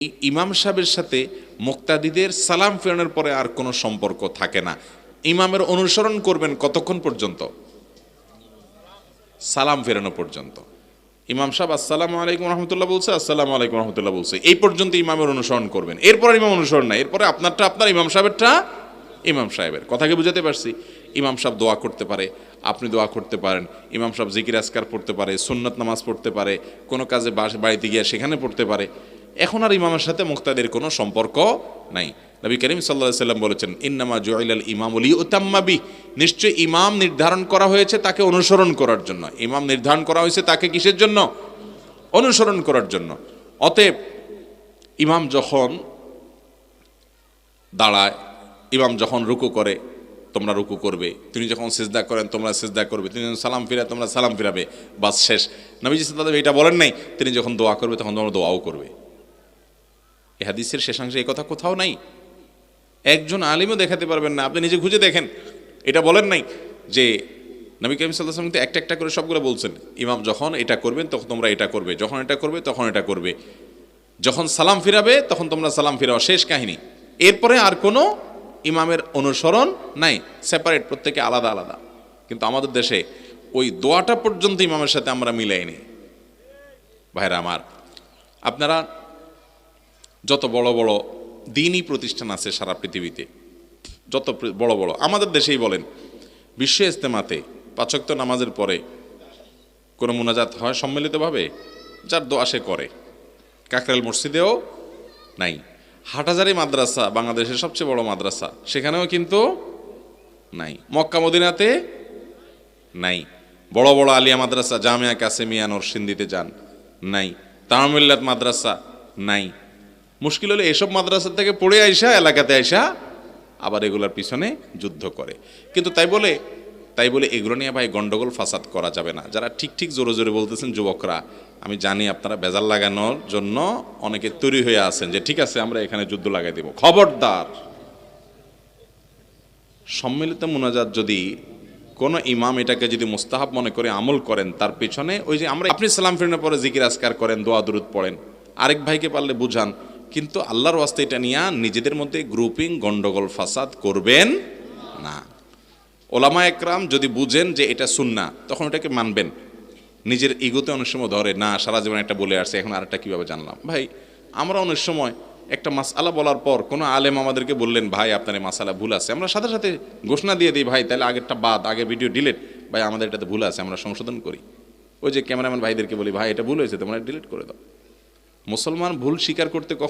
ইমাম সাহেবের সাথে মুক্তাদিদের সালাম ফেরানোর পরে আর কোনো সম্পর্ক থাকে না। ইমামের অনুসরণ করবেন কতক্ষণ পর্যন্ত? সালাম ফেরানো পর্যন্ত। ইমাম সাহেব আসসালামু আলাইকুম রহমতুল্লাহ বলছে, আসসালামু আলাইকুম রহমতুল্লাহ বলছে, এই পর্যন্ত ইমামের অনুসরণ করবেন। এরপর ইমাম অনুসরণ নাই, এরপরে আপনারটা আপনার, ইমাম সাহেবেরটা ইমাম সাহেবের। কথাকে বুঝাতে পারছি? ইমাম সাহেব দোয়া করতে পারে, আপনি দোয়া করতে পারেন। ইমাম সাহেব জিকির আজকার পড়তে পারে, সুন্নত নামাজ পড়তে পারে, কোনো কাজে বাড়িতে গিয়ে সেখানে পড়তে পারে। এখন আর ইমামের সাথে মুক্তাদের কোনো সম্পর্ক নাই। নবী করিম সাল্লাল্লাহু আলাইহি সাল্লাম বলেছেন, ইন্নামা জুইলাল ইমামু লিইউতাম্মা বিহি, নিশ্চয় ইমাম নির্ধারণ করা হয়েছে তাকে অনুসরণ করার জন্য। ইমাম নির্ধারণ করা হয়েছে তাকে কিসের জন্য? অনুসরণ করার জন্য। অতএব ইমাম যখন দাঁড়ায়, ইমাম যখন রুকু করে তোমরা রুকু করবে, তিনি যখন সিজদা করেন তোমরা সিজদা করবে, তিনি যখন সালাম ফিরায় তোমরা সালাম ফিরাবে, বাস শেষ। নবীজি সাল্লাল্লাহু আলাইহি ওয়াসাল্লাম এটা বলেন নাই তিনি যখন দোয়া করবে তখন তোমরা দোয়াও করবে। এই হাদিসের শেষাংশে এই কথা কোথাও নাই। একজন আলিমও দেখাতে পারবেন না, আপনি নিজে খুঁজে দেখেন। এটা বলেন নাই যে নবী করিম সাল্লাল্লাহু আলাইহি ওয়াসাল্লাম একটা একটা করে সবগুলো বলছেন, ইমাম যখন এটা করবেন তখন তোমরা এটা করবে, যখন এটা করবে তখন এটা করবে, যখন সালাম ফিরাবে তখন তোমরা সালাম ফিরাও, শেষ কাহিনী। এরপরে আর কোনো ইমামের অনুসরণ নাই, সেপারেট, প্রত্যেকে আলাদা আলাদা। কিন্তু আমাদের দেশে ওই দোয়াটা পর্যন্ত ইমামের সাথে আমরা মিলাইনি। ভাইরা আমার, আপনারা যত বড় বড় দ্বীনি প্রতিষ্ঠান আছে সারা পৃথিবীতে, যত বড় বড়, আমাদের দেশেই বলেন, বিশ্ব ইজতেমাতে ৫ ওয়াক্ত নামাজের পরে কোনো মুনাজাত হয় সম্মিলিতভাবে? যার দোয়া সে করে। কাকরাইল মসজিদেও নাই। হাটহাজারী মাদ্রাসা বাংলাদেশের সবচেয়ে বড় মাদ্রাসা, সেখানেও কিন্তু নাই। মক্কা মদিনাতে নাই। বড় বড় আলিয়া মাদ্রাসা, জামিয়া কাসেমিয়া নরসিংদীতে যান, নাই। তামিল্লাত মাদ্রাসা নাই। মুশকিল হলে এসব মাদ্রাসা থেকে পড়ে আইসা এলাকাতে আইসা আবার এগুলোর পিছনে যুদ্ধ করে। কিন্তু তাই বলে এগুলো নিয়ে ভাই গন্ডগোল ফাসাদ করা যাবে না। যারা ঠিক ঠিক জোরে জোরে বলতেছেন যুবকরা, আমি জানি আপনারা ভেজাল লাগানোর জন্য অনেকে তৈরি হয়ে আছেন যে ঠিক আছে আমরা এখানে যুদ্ধ লাগাই দেব। খবরদার, সম্মিলিত মুনাজাত যদি কোনো ইমাম এটাকে যদি মুস্তাহাব মনে করে আমল করেন, তার পেছনে ওই যে আমরা, আপনি সালাম ফিরানোর পরে জিকির আজকার করেন, দোয়া দুরুদ পড়েন, আরেক ভাইকে পারলে বুঝান, কিন্তু আল্লাহর ওয়াস্তে এটা নিয়ে নিজেদের মধ্যে গ্রুপিং গন্ডগোল ফাসাদ করবেন না। ওলামা একরাম যদি বুঝেন যে এটা সুন্নাহ, তখন এটাকে মানবেন। নিজের ইগোতে অনেক সময় ধরে, না সারা জীবন একটা বলে আসছে, এখন আরেকটা কীভাবে জানলাম। ভাই, আমরা অনেক সময় একটা মাসআলা বলার পর কোনো আলেম আমাদেরকে বললেন ভাই আপনার এই মাসআলা ভুল আছে, আমরা সাথে সাথে ঘোষণা দিয়ে দিই, ভাই তাহলে আগেরটা বাদ, আগের ভিডিও ডিলিট, ভাই আমাদের এটাতে ভুল আছে, আমরা সংশোধন করি। ওই যে ক্যামেরাম্যান ভাইদেরকে বলি, ভাই এটা ভুল হয়েছে তোমরা ডিলিট করে দাও। মুসলমান ভুল স্বীকার করতে কখন